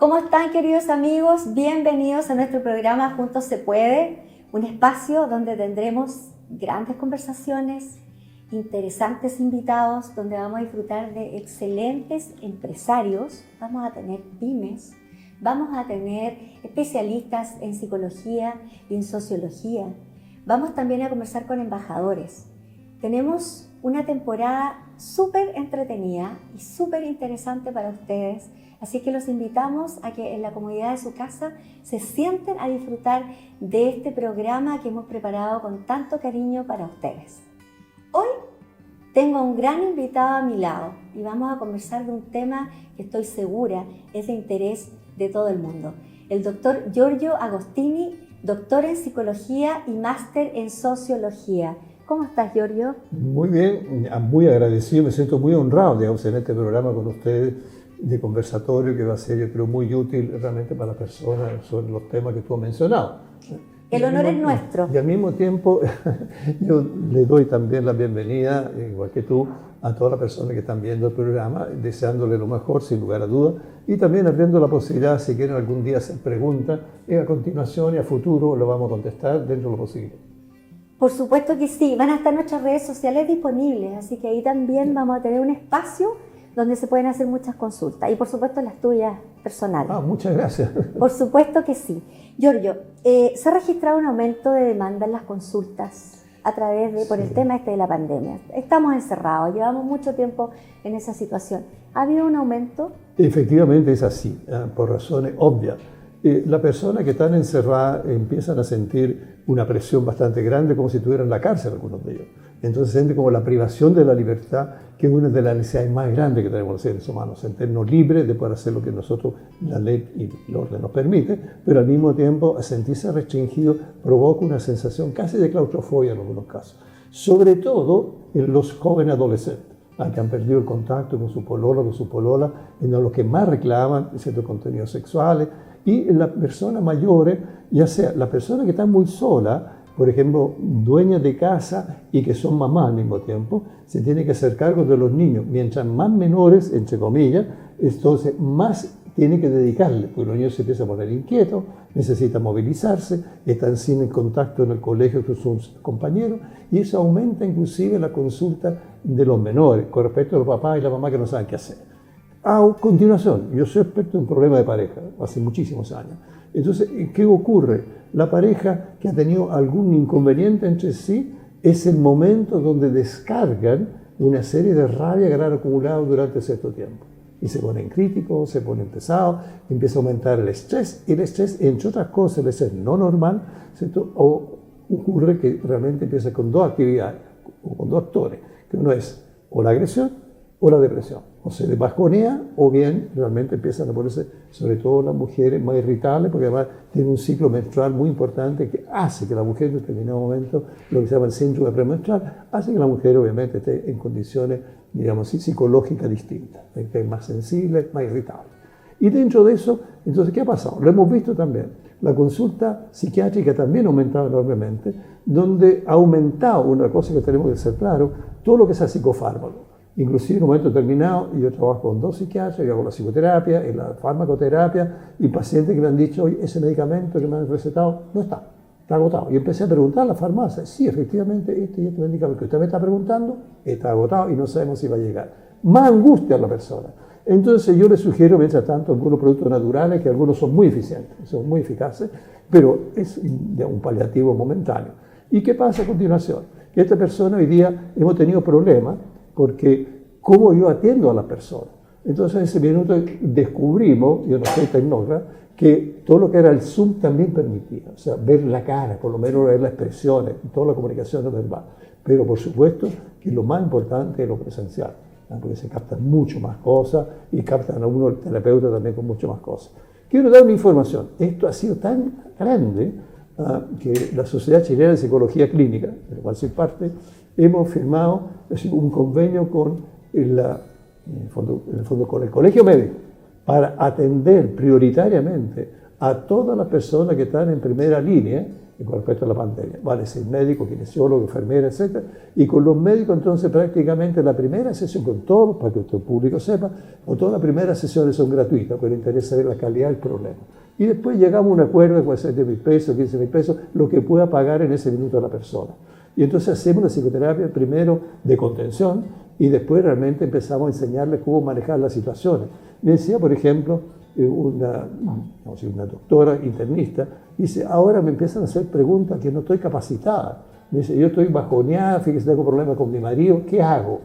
¿Cómo están, queridos amigos? Bienvenidos a nuestro programa Juntos se puede, un espacio donde tendremos grandes conversaciones, interesantes invitados, donde vamos a disfrutar de excelentes empresarios, vamos a tener pymes, vamos a tener especialistas en psicología y en sociología, vamos también a conversar con embajadores. Tenemos una temporada súper entretenida y súper interesante para ustedes, así que los invitamos a que en la comodidad de su casa se sienten a disfrutar de este programa que hemos preparado con tanto cariño para ustedes. Hoy tengo a un gran invitado a mi lado y vamos a conversar de un tema que estoy segura es de interés de todo el mundo. El doctor Giorgio Agostini, doctor en psicología y máster en sociología. ¿Cómo estás, Giorgio? Muy bien, muy agradecido, me siento muy honrado, digamos, en este programa con ustedes de conversatorio que va a ser, yo creo, muy útil realmente para las personas sobre los temas que tú has mencionado. El honor es nuestro. Y al mismo tiempo, yo le doy también la bienvenida, igual que tú, a todas las personas que están viendo el programa, deseándole lo mejor, sin lugar a dudas, y también abriendo la posibilidad, si quieren algún día hacer preguntas, y a continuación y a futuro lo vamos a contestar dentro de lo posible. Por supuesto que sí, van a estar nuestras redes sociales disponibles, así que ahí también vamos a tener un espacio donde se pueden hacer muchas consultas y por supuesto las tuyas personales. Muchas gracias. Por supuesto que sí. Giorgio, se ha registrado un aumento de demanda en las consultas a través de, por el tema de la pandemia. Estamos encerrados, llevamos mucho tiempo en esa situación. ¿Ha habido un aumento? Efectivamente es así, por razones obvias. Las personas que están encerradas empiezan a sentir una presión bastante grande, como si estuvieran en la cárcel algunos de ellos. Entonces sienten como la privación de la libertad, que es una de las necesidades más grandes que tenemos los seres humanos, sentirnos libres de poder hacer lo que nosotros, la ley y el orden nos permite, pero al mismo tiempo sentirse restringido provoca una sensación casi de claustrofobia en algunos casos, sobre todo en los jóvenes adolescentes, que han perdido el contacto con su pololo, con su polola, en los que más reclaman ciertos contenidos sexuales, y las personas mayores, ya sea las personas que están muy solas, por ejemplo, dueñas de casa y que son mamás al mismo tiempo, se tienen que hacer cargo de los niños. Mientras más menores, entre comillas, entonces más tienen que dedicarle, porque los niños se empiezan a poner inquietos, necesitan movilizarse, están sin contacto en el colegio con sus compañeros, y eso aumenta inclusive la consulta de los menores con respecto a los papás y las mamás que no saben qué hacer. A continuación, yo soy experto en problemas de pareja, hace muchísimos años. Entonces, ¿qué ocurre? La pareja que ha tenido algún inconveniente entre sí es el momento donde descargan una serie de rabia que han acumulado durante cierto tiempo. Y se ponen críticos, se ponen pesados, empieza a aumentar el estrés. Y el estrés, entre otras cosas, el estrés no normal, ¿cierto? O ocurre que realmente empieza con dos actividades, o con dos actores, que uno es o la agresión o la depresión. O se les bajonea o bien realmente empiezan a ponerse, sobre todo las mujeres, más irritables, porque además tiene un ciclo menstrual muy importante que hace que la mujer en determinado momento, lo que se llama el síndrome premenstrual, hace que la mujer obviamente esté en condiciones, digamos así, psicológicas distintas, que es más sensible, más irritable. Y dentro de eso, entonces, ¿qué ha pasado? Lo hemos visto también. La consulta psiquiátrica también ha aumentado enormemente, donde ha aumentado, una cosa que tenemos que ser claro, todo lo que sea psicofármaco. Inclusive en un momento determinado, yo trabajo con dos psiquiatras, yo hago la psicoterapia y la farmacoterapia, y pacientes que me han dicho, oye, ese medicamento que me han recetado no está agotado. Y empecé a preguntar a la farmacia, sí, efectivamente, este y este medicamento que usted me está preguntando está agotado y no sabemos si va a llegar. Más angustia a la persona. Entonces yo le sugiero, mientras tanto, algunos productos naturales, que algunos son muy eficientes, son muy eficaces, pero es un paliativo momentáneo. ¿Y qué pasa a continuación? Que esta persona hoy día hemos tenido problemas, porque cómo yo atiendo a la persona. Entonces en ese minuto descubrimos, yo no soy tecnógrafo, que todo lo que era el Zoom también permitía, o sea, ver la cara, por lo menos ver las expresiones, toda la comunicación no verbal. Pero por supuesto que lo más importante es lo presencial, porque se captan mucho más cosas y captan a uno, el terapeuta, también con mucho más cosas. Quiero dar una información. Esto ha sido tan grande que la Sociedad Chilena de Psicología Clínica, de la cual soy parte, hemos firmado un convenio con en el fondo con el Colegio Médico para atender prioritariamente a todas las personas que están en primera línea con respecto a la pandemia. Vale ser médico, kinesiólogo, enfermera, etc. Y con los médicos, entonces, prácticamente la primera sesión, con todos, para que el público sepa, con todas las primeras sesiones son gratuitas, pero interesa ver la calidad del problema. Y después llegamos a un acuerdo que puede ser 10.000 pesos, 15.000 pesos, lo que pueda pagar en ese minuto a la persona. Y entonces hacemos una psicoterapia primero de contención y después realmente empezamos a enseñarles cómo manejar las situaciones. Me decía, por ejemplo, una doctora internista, dice, ahora me empiezan a hacer preguntas que no estoy capacitada. Me dice, yo estoy bajoneada, fíjese, tengo problemas con mi marido, ¿qué hago?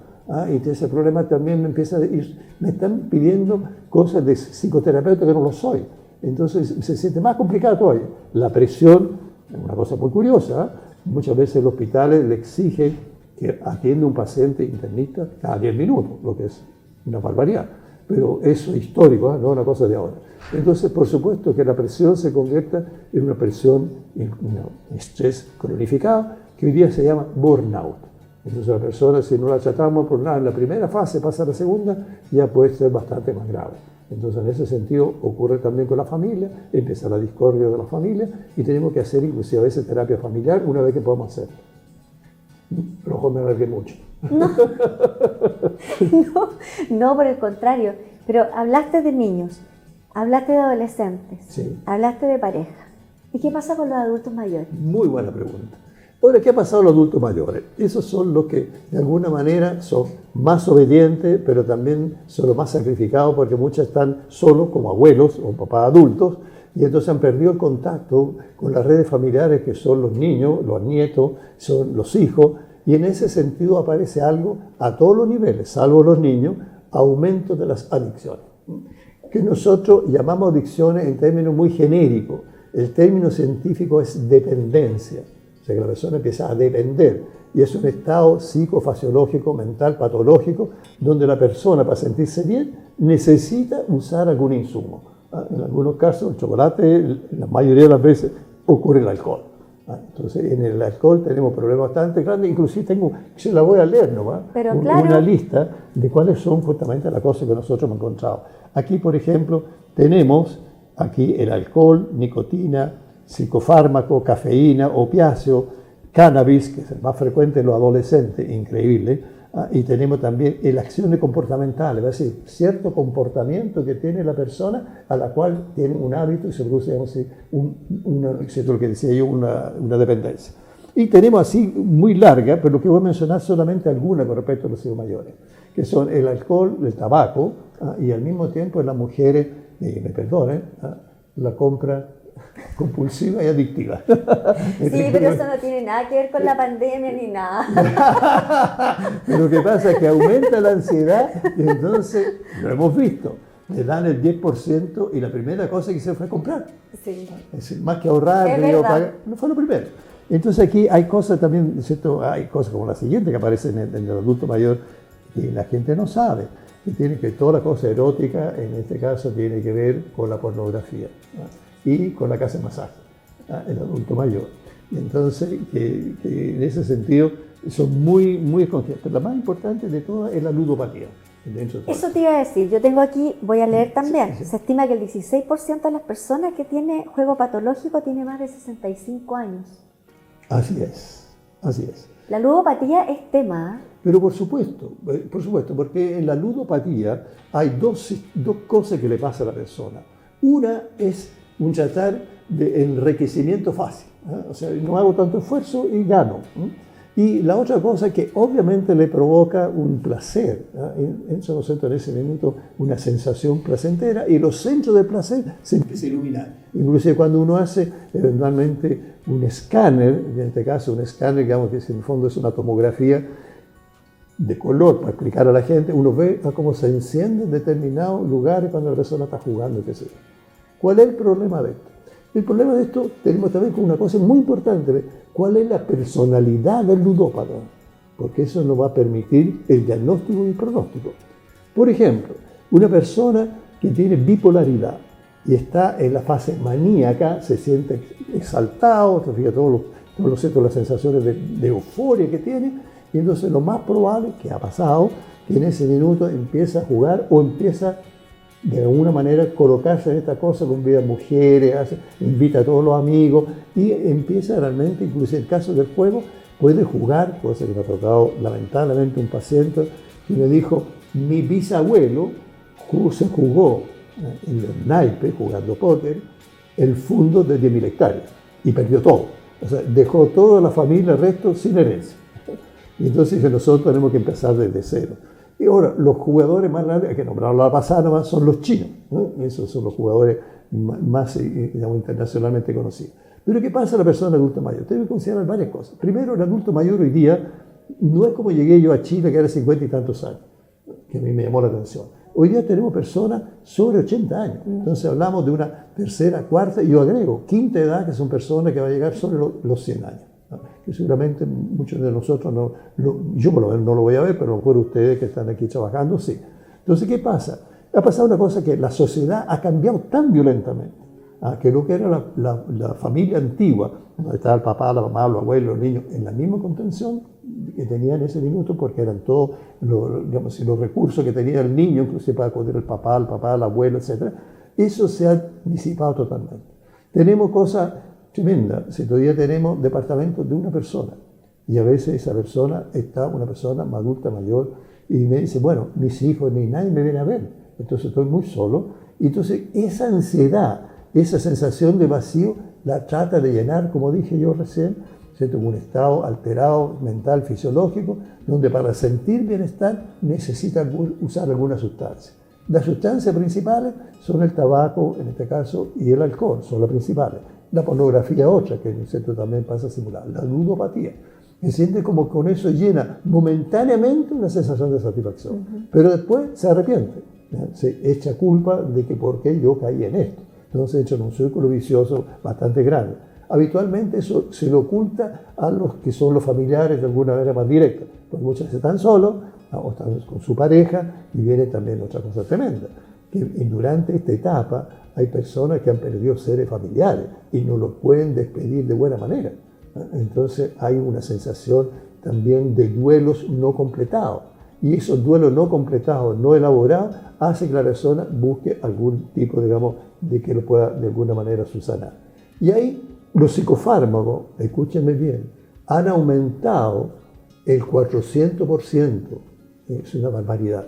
Y ese problema también me empieza a ir, me están pidiendo cosas de psicoterapeuta que no lo soy. Entonces se siente más complicado todavía. La presión, es una cosa muy curiosa, muchas veces los hospitales le exigen que atienda un paciente internista cada 10 minutos, lo que es una barbaridad. Pero eso es histórico, no es una cosa de ahora. Entonces, por supuesto que la presión se convierta en una presión, en un estrés cronificado, que hoy día se llama burnout. Entonces la persona, si no la tratamos por nada en la primera fase, pasa a la segunda, ya puede ser bastante más grave. Entonces, en ese sentido, ocurre también con la familia, empieza la discordia de la familia y tenemos que hacer inclusive a veces terapia familiar una vez que podamos hacerlo. Pero mejor me alargué mucho. No, no, por el contrario. Pero hablaste de niños, hablaste de adolescentes, sí, hablaste de pareja. ¿Y qué pasa con los adultos mayores? Muy buena pregunta. Ahora, ¿qué ha pasado a los adultos mayores? Esos son los que de alguna manera son más obedientes, pero también son los más sacrificados porque muchos están solos como abuelos o papás adultos y entonces han perdido el contacto con las redes familiares que son los niños, los nietos, son los hijos y en ese sentido aparece algo a todos los niveles, salvo los niños, aumento de las adicciones, que nosotros llamamos adicciones en términos muy genéricos. El término científico es dependencia. O sea, que la persona empieza a depender y es un estado psicofisiológico, mental, patológico, donde la persona para sentirse bien necesita usar algún insumo. En algunos casos el chocolate, en la mayoría de las veces ocurre el alcohol. Entonces en el alcohol tenemos problemas bastante grandes, inclusive se la voy a leer nomás, una lista de cuáles son justamente las cosas que nosotros hemos encontrado. Aquí, por ejemplo, tenemos aquí el alcohol, nicotina, psicofármaco, cafeína, opiáceo, cannabis, que es el más frecuente en los adolescentes, increíble, y tenemos también las acciones comportamentales, es decir, cierto comportamiento que tiene la persona a la cual tiene un hábito y se produce, digamos así, lo que decía yo, una dependencia. Y tenemos así muy larga, pero lo que voy a mencionar solamente algunas con respecto a los hijos mayores, que son el alcohol, el tabaco, y al mismo tiempo en las mujeres, me perdonen, la compra compulsiva y adictiva. Sí, pero eso no tiene nada que ver con la pandemia ni nada. Pero lo que pasa es que aumenta la ansiedad y entonces, lo hemos visto, le dan el 10% y la primera cosa que hicieron fue comprar. Sí. Es decir, más que ahorrar, pagar, no fue lo primero. Entonces aquí hay cosas también, ¿cierto? Hay cosas como la siguiente que aparecen en el adulto mayor que la gente no sabe. Que tiene que toda la cosa erótica, en este caso, tiene que ver con la pornografía, ¿no? Y con la casa de masaje, el adulto mayor. Y entonces, que en ese sentido, son muy, muy conscientes. La más importante de todas es la ludopatía. Eso te iba a decir, yo tengo aquí, voy a leer también, sí. Se estima que el 16% de las personas que tiene juego patológico tiene más de 65 años. Así es, así es. La ludopatía es tema. Pero por supuesto, porque en la ludopatía hay dos cosas que le pasa a la persona. Una es un tratar de enriquecimiento fácil, o sea, no hago tanto esfuerzo y gano. Y la otra cosa que obviamente le provoca un placer, en ese minuto una sensación placentera y los centros de placer se empiezan a iluminar. Inclusive cuando uno hace eventualmente un escáner, en este caso un escáner, digamos que en el fondo es una tomografía de color, para explicar a la gente, uno ve cómo se encienden determinados lugares cuando la persona está jugando, qué sé yo. ¿Cuál es el problema de esto? El problema de esto tenemos también con una cosa muy importante, ¿cuál es la personalidad del ludópata? Porque eso nos va a permitir el diagnóstico y el pronóstico. Por ejemplo, una persona que tiene bipolaridad y está en la fase maníaca, se siente exaltado, se fija todos las sensaciones de euforia que tiene, y entonces lo más probable que ha pasado, que en ese minuto empieza a jugar o empieza de alguna manera colocarse en esta cosa, convida a mujeres, invita a todos los amigos y empieza realmente, incluso en el caso del juego, puede jugar, cosa que me ha tocado lamentablemente un paciente que me dijo, mi bisabuelo se jugó en el naipe, jugando póker, el fondo de 10.000 hectáreas y perdió todo. O sea, dejó toda la familia, el resto, sin herencia. Y entonces nosotros tenemos que empezar desde cero. Y ahora, los jugadores más grandes, hay que nombrarlo la pasada nomás, son los chinos, ¿no? Esos son los jugadores más, digamos, internacionalmente conocidos. Pero ¿qué pasa a la persona adulta mayor? Usted debe considerar varias cosas. Primero, el adulto mayor hoy día no es como llegué yo a Chile, que era 50 y tantos años, que a mí me llamó la atención. Hoy día tenemos personas sobre 80 años. Entonces hablamos de una tercera, cuarta, y yo agrego, quinta edad, que son personas que van a llegar sobre los 100 años. ¿No? Que seguramente muchos de nosotros, yo por lo menos no lo voy a ver, pero a lo mejor ustedes que están aquí trabajando, sí. Entonces, ¿qué pasa? Ha pasado una cosa que la sociedad ha cambiado tan violentamente, que lo que era la familia antigua, donde estaba el papá, la mamá, los abuelos, los niños, en la misma contención que tenía en ese minuto, porque eran todos los recursos que tenía el niño, inclusive para acudir el papá, el abuelo, etc. Eso se ha disipado totalmente. Tenemos cosas tremendas. Si todavía tenemos departamentos de una persona, y a veces esa persona está una persona adulta mayor, y me dice, bueno, mis hijos ni nadie me viene a ver, entonces estoy muy solo. Y entonces esa ansiedad, esa sensación de vacío, la trata de llenar, como dije yo recién, ¿cierto? Un estado alterado mental, fisiológico, donde para sentir bienestar necesita usar alguna sustancia. Las sustancias principales son el tabaco, en este caso, y el alcohol, son las principales. La pornografía otra, que ¿cierto? También pasa a simular. La ludopatía, que siente como con eso llena momentáneamente una sensación de satisfacción, pero después se arrepiente, se echa culpa de que por qué yo caí en esto. Entonces se echa en un círculo vicioso bastante grande. Habitualmente eso se le oculta a los que son los familiares de alguna manera más directa, porque muchas veces están solos o están con su pareja, y viene también otra cosa tremenda, que durante esta etapa hay personas que han perdido seres familiares y no los pueden despedir de buena manera. Entonces hay una sensación también de duelos no completados, y esos duelos no completados, no elaborados, hace que la persona busque algún tipo, digamos, de que lo pueda de alguna manera subsanar. Y ahí los psicofármacos, escúchenme bien, han aumentado el 400%, es una barbaridad.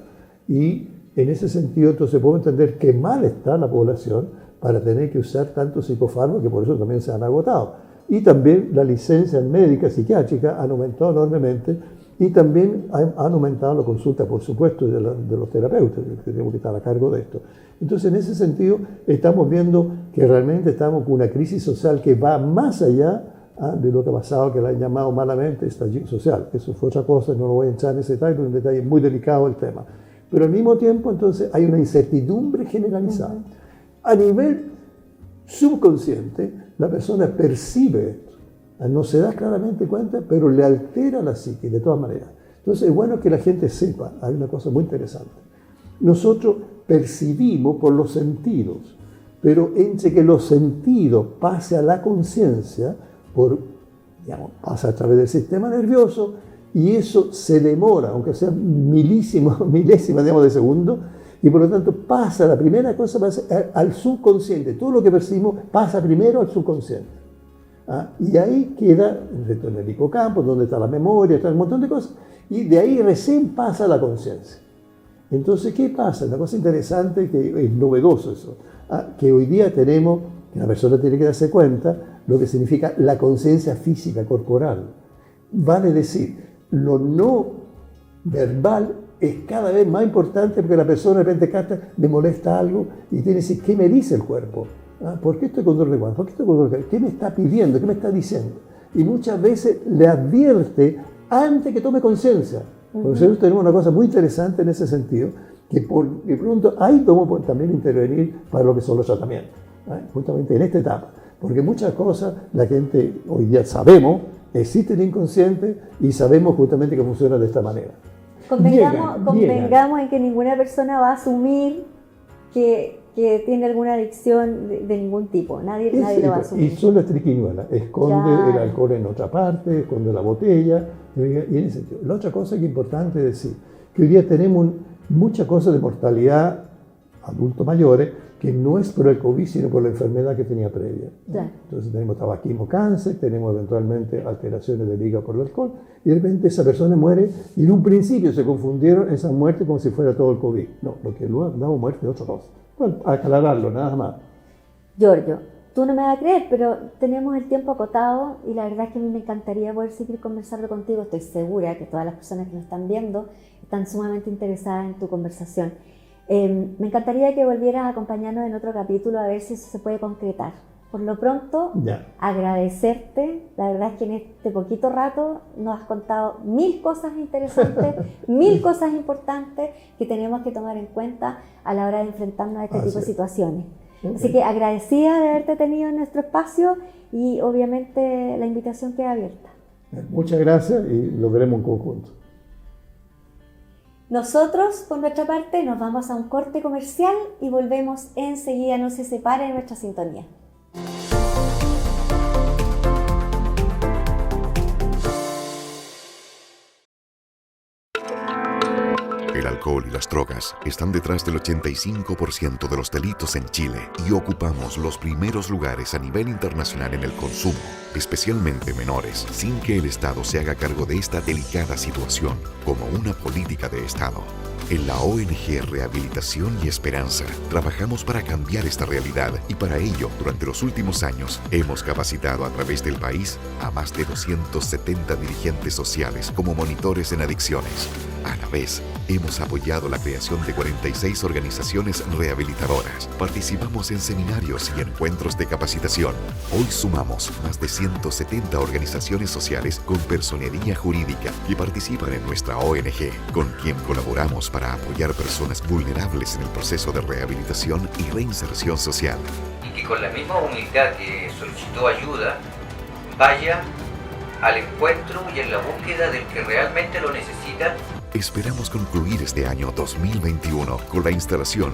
Y en ese sentido, entonces podemos entender que mal está la población para tener que usar tantos psicofármacos, que por eso también se han agotado. Y también las licencias médicas, psiquiátricas han aumentado enormemente, y también han aumentado la consulta, por supuesto, de los terapeutas, que tenemos que estar a cargo de esto. Entonces, en ese sentido, estamos viendo que realmente estamos con una crisis social que va más allá de lo que ha pasado, que la han llamado malamente estallido social. Eso fue otra cosa, no lo voy a entrar en ese detalle, porque es un detalle muy delicado el tema. Pero al mismo tiempo, entonces, hay una incertidumbre generalizada. A nivel subconsciente, la persona percibe esto. No se da claramente cuenta, pero le altera la psique de todas maneras. Entonces es bueno que la gente sepa, hay una cosa muy interesante. Nosotros percibimos por los sentidos, pero entre que los sentidos pase a la conciencia, pasa a través del sistema nervioso, y eso se demora, aunque sea milésima de segundo, y por lo tanto pasa, la primera cosa pasa al subconsciente. Todo lo que percibimos pasa primero al subconsciente. Y ahí queda en el hipocampo, donde está la memoria, está un montón de cosas, y de ahí recién pasa a la conciencia. Entonces, ¿qué pasa? Una cosa interesante, que es novedoso eso, que hoy día tenemos, que la persona tiene que darse cuenta, lo que significa la conciencia física, corporal. Vale decir, lo no verbal es cada vez más importante, porque la persona de repente capta, le molesta algo, y tiene que decir, ¿qué me dice el cuerpo? ¿Por qué estoy con dolor de guardia? ¿Por qué estoy con dolor de guardia? ¿Qué me está pidiendo? ¿Qué me está diciendo? Y muchas veces le advierte antes que tome conciencia. Por eso tenemos una cosa muy interesante en ese sentido, que de pronto ahí podemos también intervenir para lo que son los tratamientos, justamente en esta etapa. Porque muchas cosas la gente hoy día sabemos, existen inconscientes, y sabemos justamente que funciona de esta manera. Convengamos en que ninguna persona va a asumir que tiene alguna adicción de ningún tipo. Nadie lo va a asumir. Y son las triquiñuelas. Esconde el alcohol en otra parte, esconde la botella. Y en ese sentido. La otra cosa que es importante decir, que hoy día tenemos muchas cosas de mortalidad adultos mayores, que no es por el COVID, sino por la enfermedad que tenía previa. Claro. Entonces tenemos tabaquismo, cáncer, tenemos eventualmente alteraciones del hígado por el alcohol, y de repente esa persona muere, y en un principio se confundieron esa muerte como si fuera todo el COVID. No, lo que luego damos muerte de otra cosa. Bueno, aclararlo, nada más. Giorgio, tú no me vas a creer, pero tenemos el tiempo acotado y la verdad es que a mí me encantaría poder seguir conversando contigo. Estoy segura que todas las personas que nos están viendo están sumamente interesadas en tu conversación. Me encantaría que volvieras a acompañarnos en otro capítulo a ver si eso se puede concretar. Por lo pronto, agradecerte. La verdad es que en este poquito rato nos has contado 1000 cosas interesantes, 1000 cosas importantes que tenemos que tomar en cuenta a la hora de enfrentarnos a este tipo de situaciones. Así que agradecida de haberte tenido en nuestro espacio y obviamente la invitación queda abierta. Muchas gracias y lo veremos en conjunto. Nosotros, por nuestra parte, nos vamos a un corte comercial y volvemos enseguida. No se separe de nuestra sintonía. El alcohol y las drogas están detrás del 85% de los delitos en Chile y ocupamos los primeros lugares a nivel internacional en el consumo, especialmente menores, sin que el Estado se haga cargo de esta delicada situación como una política de Estado. En la ONG Rehabilitación y Esperanza trabajamos para cambiar esta realidad y para ello, durante los últimos años, hemos capacitado a través del país a más de 270 dirigentes sociales como monitores en adicciones. A la vez, hemos apoyado la creación de 46 organizaciones rehabilitadoras. Participamos en seminarios y encuentros de capacitación. Hoy sumamos más de 170 organizaciones sociales con personería jurídica que participan en nuestra ONG, con quien colaboramos para apoyar personas vulnerables en el proceso de rehabilitación y reinserción social. Y que con la misma humildad que solicitó ayuda, vaya al encuentro y en la búsqueda del que realmente lo necesita. Esperamos concluir este año 2021 con la instalación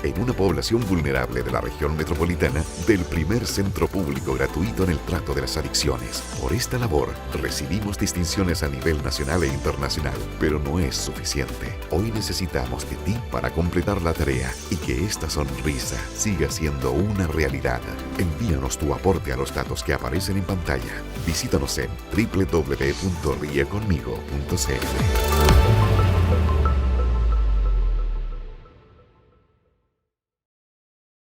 en una población vulnerable de la región metropolitana del primer centro público gratuito en el trato de las adicciones. Por esta labor recibimos distinciones a nivel nacional e internacional, pero no es suficiente. Hoy necesitamos de ti para completar la tarea y que esta sonrisa siga siendo una realidad. Envíanos tu aporte a los datos que aparecen en pantalla. Visítanos en www.rieconmigo.cl.